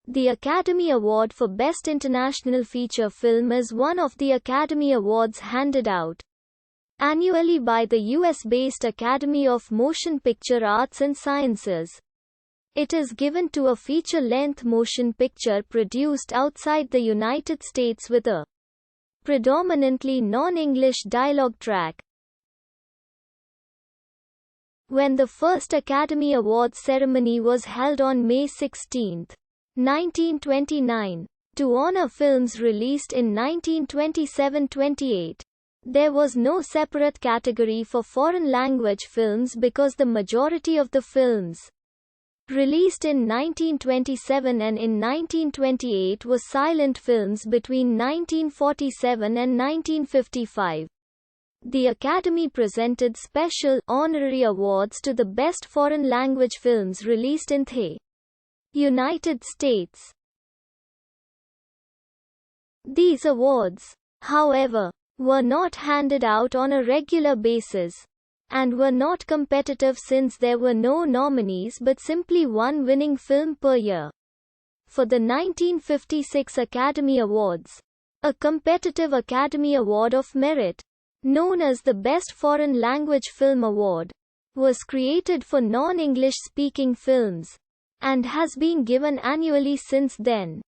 The Academy Award for Best International Feature Film is one of the Academy Awards handed out annually by the US-based Academy of Motion Picture Arts and Sciences. It is given to a feature-length motion picture produced outside the United States with a predominantly non-English dialogue track. When the first Academy Awards ceremony was held on May 16, 1929, to honor films released in 1927-28, there was no separate category for foreign language films because the majority of the films released in 1927 and in 1928 were silent films between 1947 and 1955. The Academy presented special honorary awards to the best foreign language films released in the United States. These awards, however, were not handed out on a regular basis, and were not competitive since there were no nominees but simply one winning film per year. For the 1956 Academy Awards, a competitive Academy Award of Merit, known as the Best Foreign Language Film Award, was created for non-English speaking films, and has been given annually since then.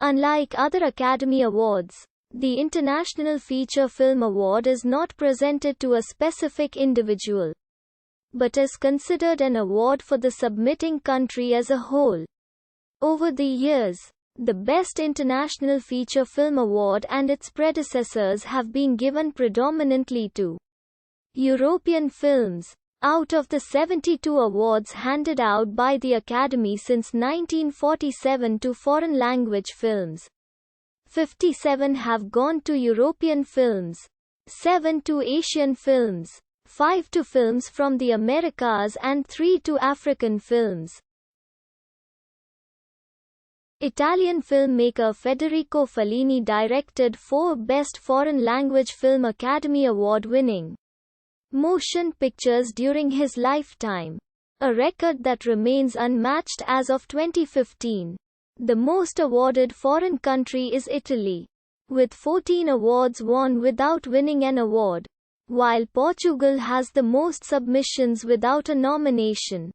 Unlike other Academy Awards, the International Feature Film Award is not presented to a specific individual, but is considered an award for the submitting country as a whole. Over the years, the Best International Feature Film Award and its predecessors have been given predominantly to European films. Out of the 72 awards handed out by the Academy since 1947 to foreign language films, 57 have gone to European films, 7 to Asian films, 5 to films from the Americas and 3 to African films. Italian filmmaker Federico Fellini directed 4 Best Foreign Language Film Academy Award-winning motion pictures during his lifetime, a record that remains unmatched as of 2015. The most awarded foreign country is Italy, with 14 awards won without winning an award, while Portugal has the most submissions without a nomination.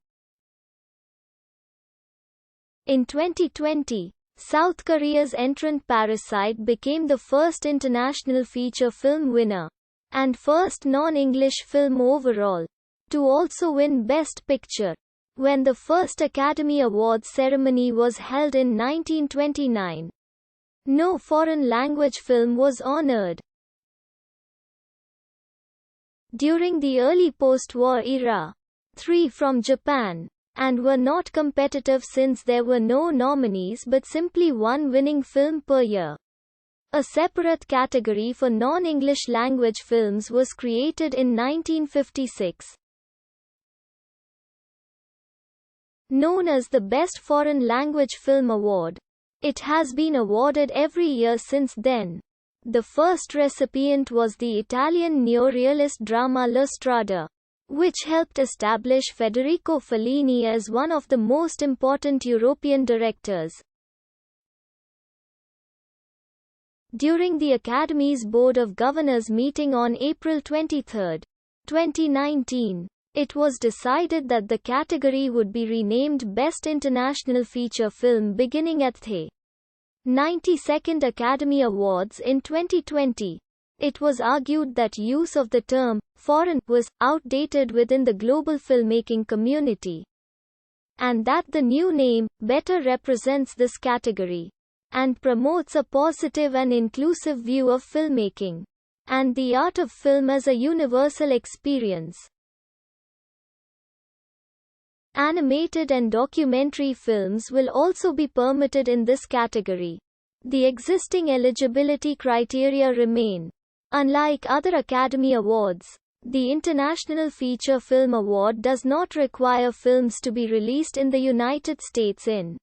In 2020, South Korea's entrant Parasite became the first international feature film winner, and first non-English film overall, to also win Best Picture. When the first Academy Awards ceremony was held in 1929, no foreign language film was honored. During the early post-war era, 3 from Japan, and were not competitive since there were no nominees but simply one winning film per year. A separate category for non-English language films was created in 1956. Known as the Best Foreign Language Film Award, it has been awarded every year since then. The first recipient was the Italian neorealist drama La Strada, which helped establish Federico Fellini as one of the most important European directors. During the Academy's Board of Governors meeting on April 23, 2019, it was decided that the category would be renamed Best International Feature Film beginning at the 92nd Academy Awards in 2020. It was argued that use of the term foreign was outdated within the global filmmaking community, and that the new name better represents this category and promotes a positive and inclusive view of filmmaking and the art of film as a universal experience. Animated and documentary films will also be permitted in this category. The existing eligibility criteria remain. Unlike other Academy Awards, the International Feature Film Award does not require films to be released in the United States in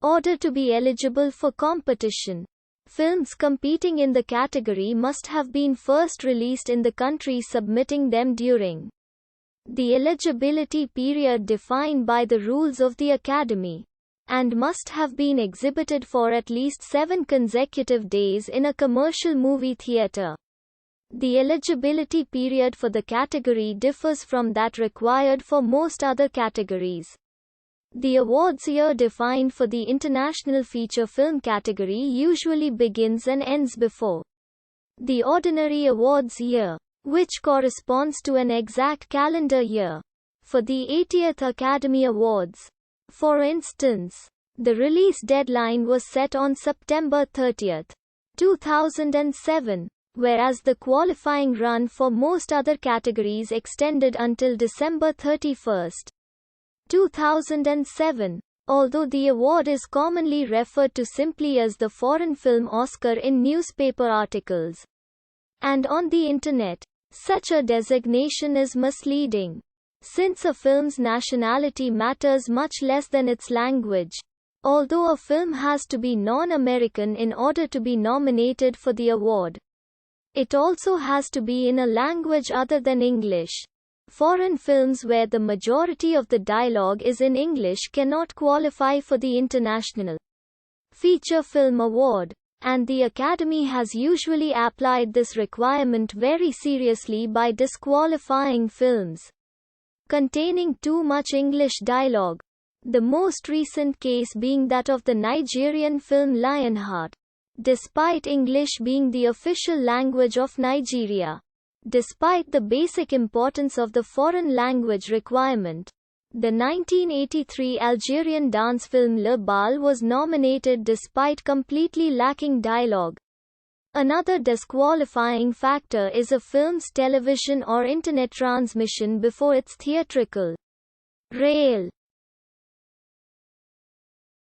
order to be eligible for competition. Films competing in the category must have been first released in the country submitting them during the eligibility period defined by the rules of the Academy, and must have been exhibited for at least 7 consecutive days in a commercial movie theater. The eligibility period for the category differs from that required for most other categories. The awards year defined for the International Feature Film category usually begins and ends before the ordinary awards year, which corresponds to an exact calendar year. For the 80th Academy Awards, for instance, the release deadline was set on September 30, 2007, whereas the qualifying run for most other categories extended until December 31, 2007. Although the award is commonly referred to simply as the Foreign Film Oscar in newspaper articles and on the Internet, such a designation is misleading, since a film's nationality matters much less than its language. Although a film has to be non-American in order to be nominated for the award, it also has to be in a language other than English. Foreign films where the majority of the dialogue is in English cannot qualify for the International Feature Film Award, and the Academy has usually applied this requirement very seriously by disqualifying films containing too much English dialogue. The most recent case being that of the Nigerian film Lionheart. Despite English being the official language of Nigeria, despite the basic importance of the foreign language requirement, the 1983 Algerian dance film Le Bal was nominated despite completely lacking dialogue. Another disqualifying factor is a film's television or internet transmission before its theatrical reel.